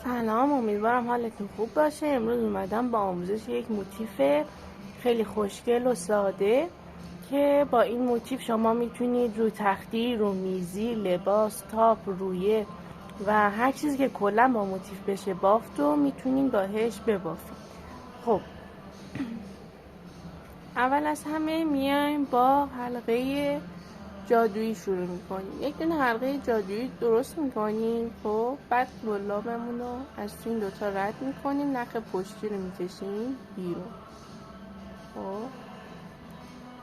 سلام، امیدوارم حالتون خوب باشه. امروز اومدم با آموزش یک موتیف خیلی خوشگل و ساده که با این موتیف شما میتونید رو تختی، رو میزی، لباس، تاپ، رویه و هر چیزی که کلا با موتیف بشه بافت و میتونید باهاش ببافید. خب اول از همه میایم با حلقه جادویی شروع میکنیم. یک دونه حلقه جادویی درست میکنیم. خب بعد گلابمون رو از تو این دوتا رد میکنیم، نخ پشتی رو میکشیم بیرون. خب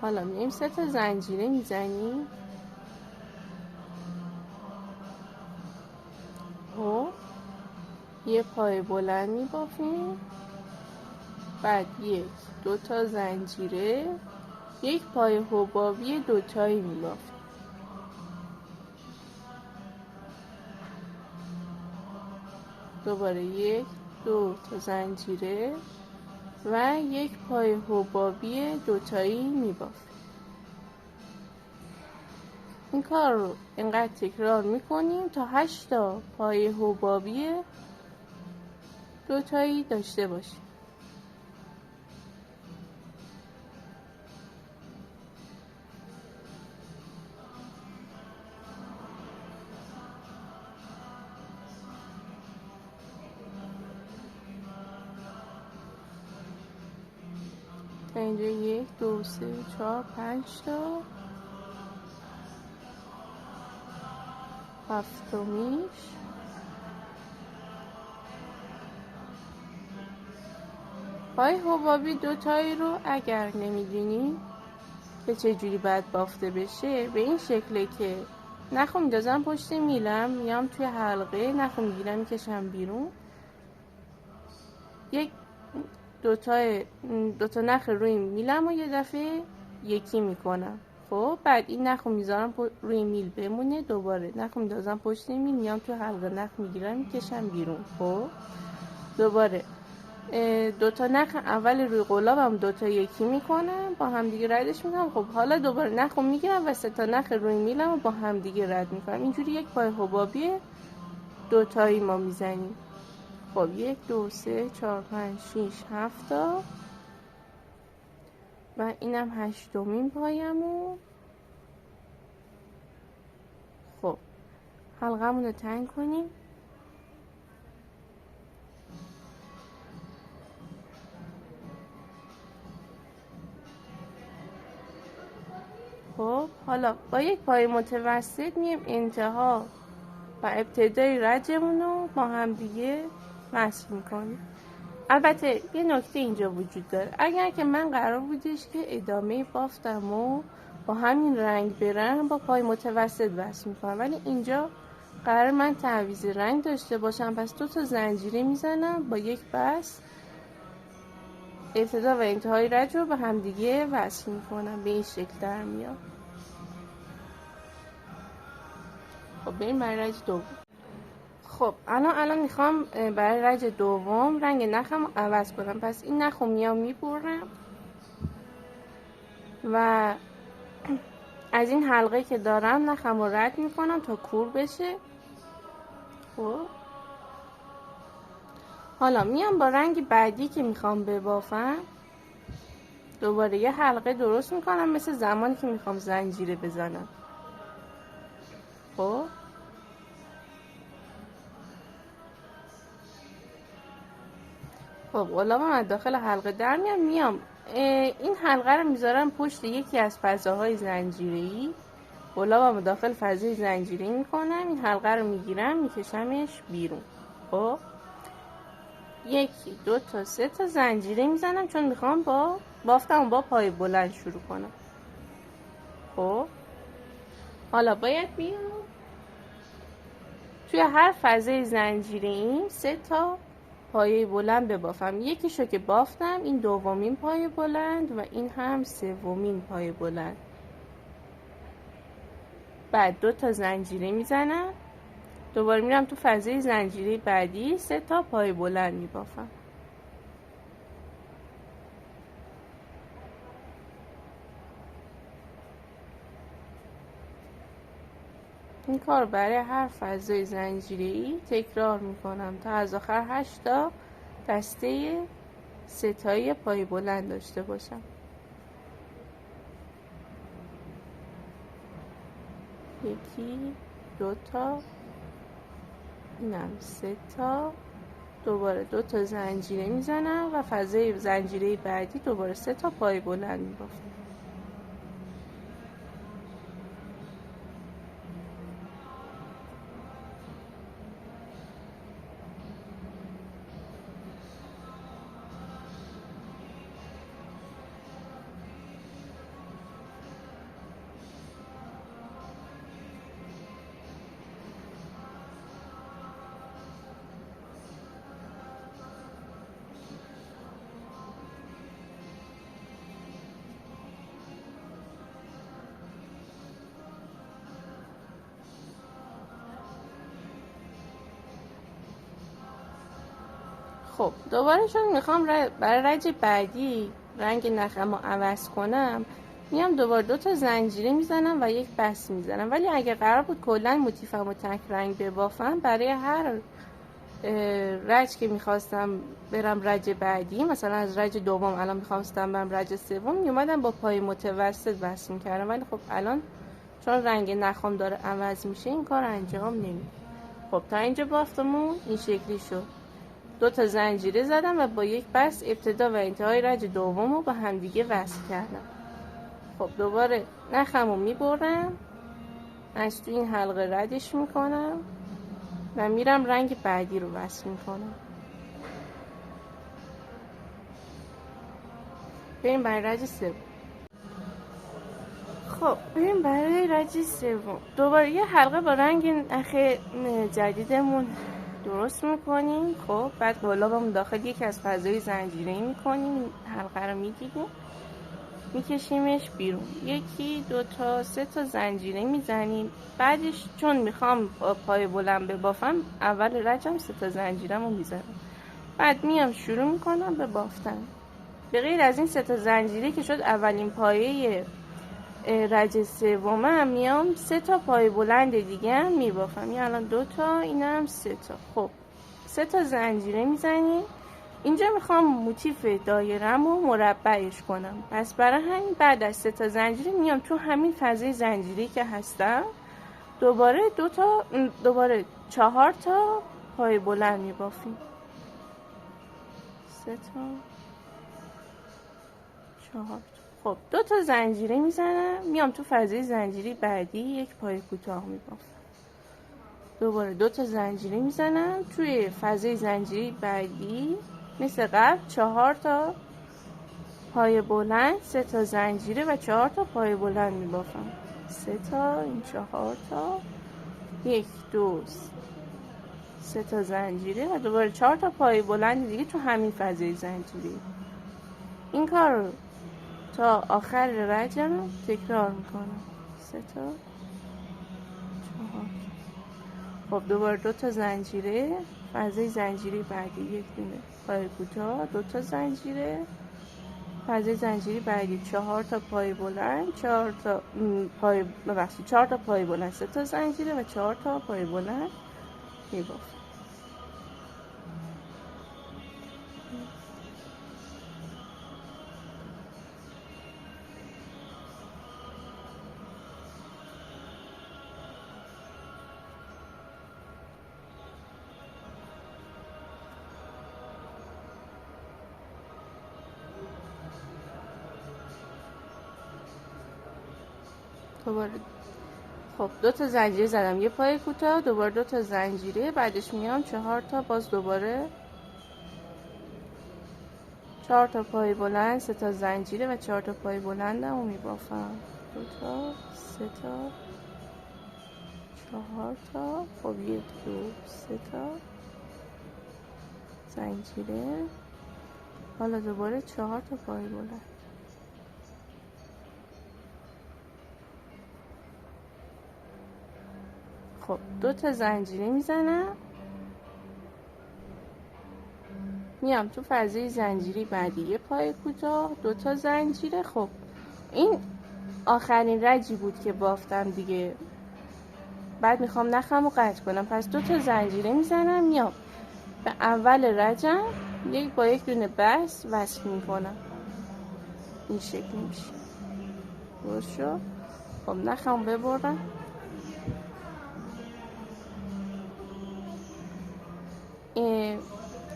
حالا میایم 3 تا زنجیره میزنیم. خب یه پای بلند میبافیم، بعد 1 2 تا زنجیره، یک پای حبابی دوتایی میبافیم. دوباره 1 2 تا زنجیره و یک پای حبابی دوتایی میبافیم. این کار رو اینقدر تکرار میکنیم تا 8 تا پای حبابی دوتایی داشته باشیم. اینجا 1 2 3 4 5 تا، هفتمیش پای حبابی دوتایی رو اگر نمیدونی که چجوری باید بافته بشه، به این شکله که نخو میندازم پشت میلم، میام توی حلقه، نخو میگیرم میکشم بیرون، یک دوتا نخ روی میلم و یه دفعه یکی میکنم. خب بعد این نخو میذارم روی میل بمونه، دوباره نخو میندازم پشت میل، میام توی حلقه، نخ میگیرم میکشم بیرون. خب دوباره دوتا نخ اول روی قلابم دوتا یکی میکنم، با هم دیگه ردش میکنم. خب حالا دوباره نخو میگیرم و 3 تا نخ روی میلم رو با هم دیگه رد میکنم. اینجوری یک پای حبابی دوتایی ما میزنیم. خب 1 2 3 4 5 6 7 تا و اینم 8مین پایمون. خب حلقمون رو تنگ کنیم. خب حالا با یک پای متوسط میایم انتها و ابتدای رجمون رو با هم دیگه وصل میکنیم. البته یه نکته اینجا وجود داره، اگر که من قرار بودش که ادامه بافتم و با همین رنگ برم با پای متوسط وصل میکنم، ولی اینجا قرار من تعویض رنگ داشته باشم، پس 2 تا زنجیره میزنم با یک بست، ابتدا و انتهای رج رو به هم دیگه وصل میکنم. به این شکل در میاد. خب بریم برای رج دوم. خب الان میخوام برای رج دوم رنگ نخم رو عوض کنم. پس این نخ رو میام میبرم و از این حلقه که دارم نخم رو رد میکنم تا کور بشه. خب حالا میام با رنگ بعدی که میخوام ببافم، دوباره یه حلقه درست میکنم مثل زمانی که میخوام زنجیره بزنم. خب قلابم از داخل حلقه در میام این حلقه رو میذارم پشت یکی از فضاهای زنجیره‌ای، قلابم داخل فضای زنجیره‌ای میکنم، این حلقه رو میگیرم میکشمش بیرون. خب 1 2 تا 3 تا زنجیره میزنم چون میخوام با بافتم با پای بلند شروع کنم. خب حالا باید بیام توی هر فضای زنجیره‌ای 3 تا پایه بلند ببافم. یکیشو که بافتم، این دومین پایه بلند و این هم سومین پایه بلند. بعد 2 تا زنجیره میزنم، دوباره میرم تو فضای زنجیره بعدی 3 تا پایه بلند میبافم. این کار برای هر فضای زنجیره‌ای تکرار میکنم تا از آخر 8 تا دسته ستایی پای بلند داشته باشم. یکی، دوتا، اینم 3 تا، دوباره 2 تا زنجیره میزنم و فضای زنجیره بعدی دوباره 3 تا پای بلند میبافم. خب دوباره چون میخوام برای رج بعدی رنگ نخم رو عوض کنم، میام دوباره 2 تا زنجیره میزنم و یک بست میزنم. ولی اگه قرار بود کلا موتیفم رو تک رنگ ببافم، برای هر رج که میخواستم برم رج بعدی، مثلا از رج دوم الان میخواستم برم رج سوم، میومدم با پای متوسط بست میکردم. ولی خب الان چون رنگ نخم داره عوض میشه این کار انجام نمیده. خب تا اینجا بافتمون این شکلی شد. 2 تا زنجیره زدم و با یک بست ابتدا و انتهای رج دوم رو با همدیگه وصل کردم. خب دوباره نخم رو میبرم، از تو این حلقه ردش میکنم و میرم رنگ بعدی رو وصل میکنم. بریم برای رج سوم. خب بریم برای رج سوم. دوباره یه حلقه با رنگ نخ جدیدمون درست میکنیم. خب بعد گلابمون داخل یکی از فضای زنجیره‌ای میکنیم، حلقه رو میگیریم میکشیمش بیرون. 1 2 تا 3 تا زنجیره میزنیم. بعدش چون میخوام پای بلند ببافم، اول رجم 3 تا زنجیرمو میزنم، بعد میام شروع میکنم به بافتن. به غیر از این 3 تا زنجیره که شد اولین پایه رج سومم، میام 3 تا پای بلند دیگه هم میبافم. یعنی الان 2 تا، اینم 3 تا. خب 3 تا زنجیره میزنیم. اینجا میخوام موتیف دایرم رو مربعش کنم، پس برای همین بعد از 3 تا زنجیره میام تو همین فضای زنجیری که هستم دوباره 4 تا پای بلند میبافیم. 3 تا 4 تا. خب 2 تا زنجیره میزنم، میام تو فضای زنجیری بعدی یک پای کوتاه میبافم. دوباره 2 تا زنجیره میزنم توی فضای زنجیری بعدی، مثل قبل 4 تا پای بلند، 3 تا زنجیره و 4 تا پای بلند میبافم. 3 تا، این 4 تا، 1 2 3 تا زنجیره و دوباره 4 تا پای بلند دیگه تو همین فضای زنجیری. این کار رو تا آخر رجم تکرار میکنم. 3 تا 4. خب دوباره 2 تا زنجیره، فضای زنجیری بعدی 1 دونه پای کوتاه، 2 تا زنجیره، فضای زنجیری بعدی 4 تا پای بلند، 4 تا پای بلند، 3 تا زنجیره و 4 تا پای بلند میبافم. دوباره خب 2 تا زنجیره زدم، یه پای کوتاه، دوباره 2 تا زنجیره، بعدش میام 4 تا، باز دوباره 4 تا پای بلند، 3 تا زنجیره و 4 تا پای بلندم رو میبافم. 2 تا 3 تا 4 تا. خب 1 2 3 تا زنجیره، حالا دوباره 4 تا پای بلند. خب 2 تا زنجیره میزنم، میام تو فضای زنجیری بعدی یه پای کوتاه، 2 تا زنجیره. خب این آخرین رجی بود که بافتم دیگه. بعد میخوام نخم رو قطع کنم، پس 2 تا زنجیره میزنم، میام به اول رجم با یک دونه بست وصل میکنم. این شکلی میشه. درست شد؟ خب نخم ببرم،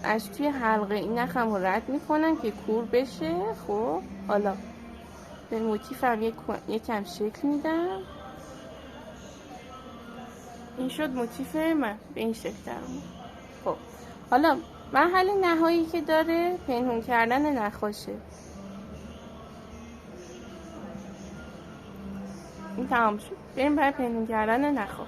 از توی حلقه این نخم رو رد میکنم که کور بشه. خب حالا به موتیفم یکم شکل میدم. این شد موتیف من، به این شکل دارم. خب حالا مرحله نهایی که داره پنهون کردن نخاشه. این تمام شد، بریم برای پنهون کردن نخا.